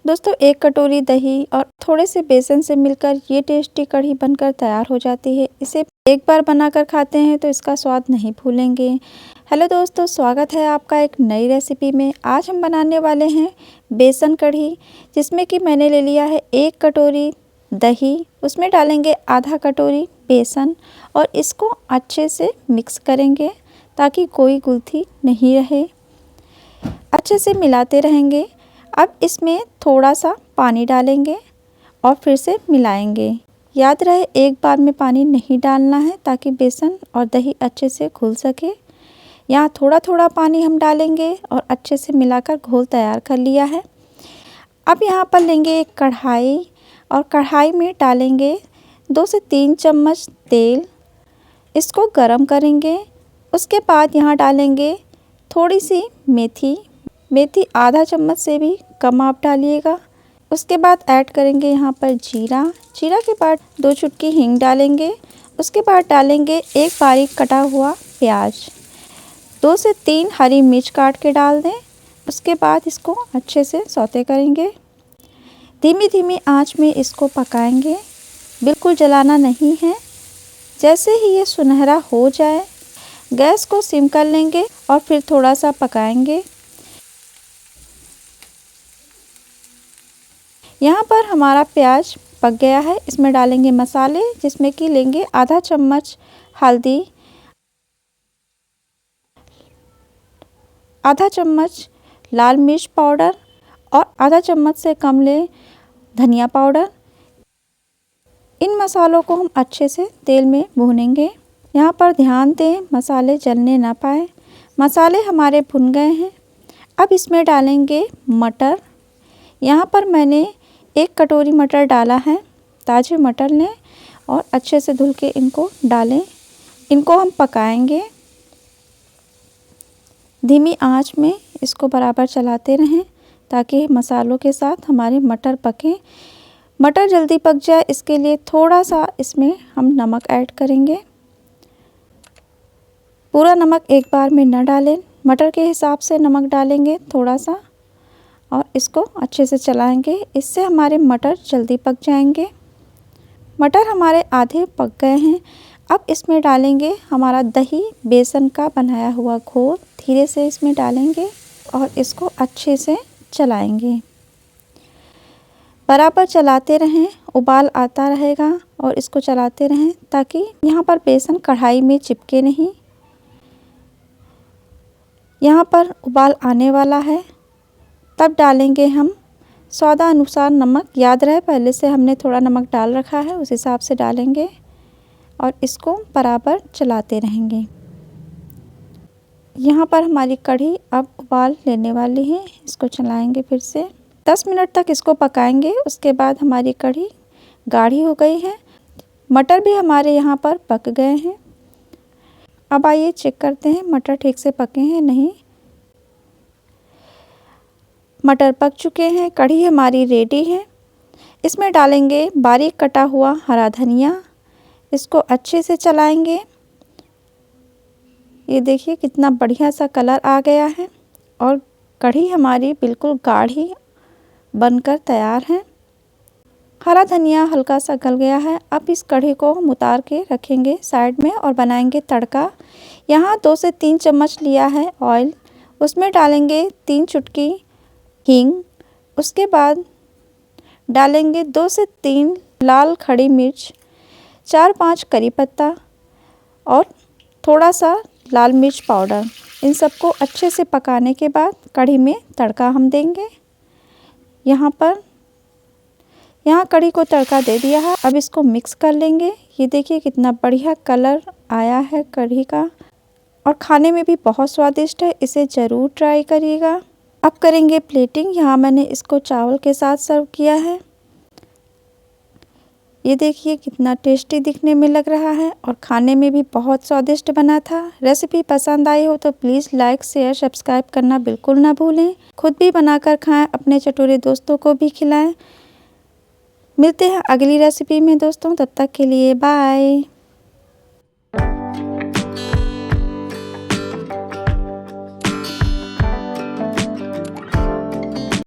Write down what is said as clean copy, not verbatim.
दोस्तों 1 कटोरी दही और थोड़े से बेसन से मिलकर ये टेस्टी कढ़ी बनकर तैयार हो जाती है। इसे एक बार बनाकर खाते हैं तो इसका स्वाद नहीं भूलेंगे। हेलो दोस्तों, स्वागत है आपका एक नई रेसिपी में। आज हम बनाने वाले हैं बेसन कढ़ी, जिसमें कि मैंने ले लिया है 1 कटोरी दही, उसमें डालेंगे आधा कटोरी बेसन और इसको अच्छे से मिक्स करेंगे ताकि कोई गुलथी नहीं रहे। अच्छे से मिलाते रहेंगे। अब इसमें थोड़ा सा पानी डालेंगे और फिर से मिलाएंगे। याद रहे एक बार में पानी नहीं डालना है ताकि बेसन और दही अच्छे से घुल सके। यहाँ थोड़ा थोड़ा पानी हम डालेंगे और अच्छे से मिलाकर घोल तैयार कर लिया है। अब यहाँ पर लेंगे एक कढ़ाई और कढ़ाई में डालेंगे 2 से 3 चम्मच तेल। इसको गरम करेंगे। उसके बाद यहाँ डालेंगे थोड़ी सी मेथी आधा चम्मच से भी कम आप डालिएगा। उसके बाद ऐड करेंगे यहाँ पर जीरा के बाद 2 चुटकी हींग डालेंगे। उसके बाद डालेंगे एक बारीक कटा हुआ प्याज, 2 से 3 हरी मिर्च काट के डाल दें। उसके बाद इसको अच्छे से सौते करेंगे। धीमी आंच में इसको पकाएंगे, बिल्कुल जलाना नहीं है। जैसे ही ये सुनहरा हो जाए गैस को सिम कर लेंगे और फिर थोड़ा सा पकाएंगे। यहाँ पर हमारा प्याज पक गया है। इसमें डालेंगे मसाले, जिसमें कि लेंगे आधा चम्मच हल्दी, आधा चम्मच लाल मिर्च पाउडर और आधा चम्मच से कम लें धनिया पाउडर। इन मसालों को हम अच्छे से तेल में भूनेंगे। यहाँ पर ध्यान दें मसाले जलने ना पाए। मसाले हमारे भुन गए हैं। अब इसमें डालेंगे मटर। यहाँ पर मैंने 1 कटोरी मटर डाला है। ताज़े मटर लें और अच्छे से धुल के इनको डालें। इनको हम पकाएंगे। धीमी आंच में इसको बराबर चलाते रहें ताकि मसालों के साथ हमारे मटर पकें। मटर जल्दी पक जाए इसके लिए थोड़ा सा इसमें हम नमक ऐड करेंगे। पूरा नमक एक बार में न डालें, मटर के हिसाब से नमक डालेंगे थोड़ा सा और इसको अच्छे से चलाएंगे। इससे हमारे मटर जल्दी पक जाएंगे। मटर हमारे आधे पक गए हैं। अब इसमें डालेंगे हमारा दही बेसन का बनाया हुआ घोल। धीरे से इसमें डालेंगे और इसको अच्छे से चलाएंगे। बराबर चलाते रहें, उबाल आता रहेगा और इसको चलाते रहें ताकि यहाँ पर बेसन कढ़ाई में चिपके नहीं। यहाँ पर उबाल आने वाला है, तब डालेंगे हम स्वादानुसार नमक। याद रहे पहले से हमने थोड़ा नमक डाल रखा है, उस हिसाब से डालेंगे और इसको बराबर चलाते रहेंगे। यहाँ पर हमारी कढ़ी अब उबाल लेने वाली है। इसको चलाएंगे फिर से 10 मिनट तक इसको पकाएंगे। उसके बाद हमारी कढ़ी गाढ़ी हो गई है। मटर भी हमारे यहाँ पर पक गए हैं। अब आइए चेक करते हैं मटर ठीक से पके हैं नहीं। मटर पक चुके हैं। कढ़ी हमारी रेडी है। इसमें डालेंगे बारीक कटा हुआ हरा धनिया। इसको अच्छे से चलाएंगे। ये देखिए कितना बढ़िया सा कलर आ गया है और कढ़ी हमारी बिल्कुल गाढ़ी बनकर तैयार है। हरा धनिया हल्का सा गल गया है। अब इस कढ़ी को हम उतार के रखेंगे साइड में और बनाएंगे तड़का। यहाँ 2 से 3 चम्मच लिया है ऑयल। उसमें डालेंगे 3 चुटकी हींग। उसके बाद डालेंगे 2 से 3 लाल खड़ी मिर्च, 4-5 करी पत्ता और थोड़ा सा लाल मिर्च पाउडर। इन सबको अच्छे से पकाने के बाद कढ़ी में तड़का हम देंगे। यहाँ कढ़ी को तड़का दे दिया है। अब इसको मिक्स कर लेंगे। ये देखिए कितना बढ़िया कलर आया है कढ़ी का और खाने में भी बहुत स्वादिष्ट है। इसे ज़रूर ट्राई करिएगा। अब करेंगे प्लेटिंग। यहाँ मैंने इसको चावल के साथ सर्व किया है। ये देखिए कितना टेस्टी दिखने में लग रहा है और खाने में भी बहुत स्वादिष्ट बना था। रेसिपी पसंद आई हो तो प्लीज़ लाइक शेयर सब्सक्राइब करना बिल्कुल ना भूलें। खुद भी बनाकर खाएं, अपने चटोरे दोस्तों को भी खिलाएं। मिलते हैं अगली रेसिपी में दोस्तों, तब तक के लिए बाय।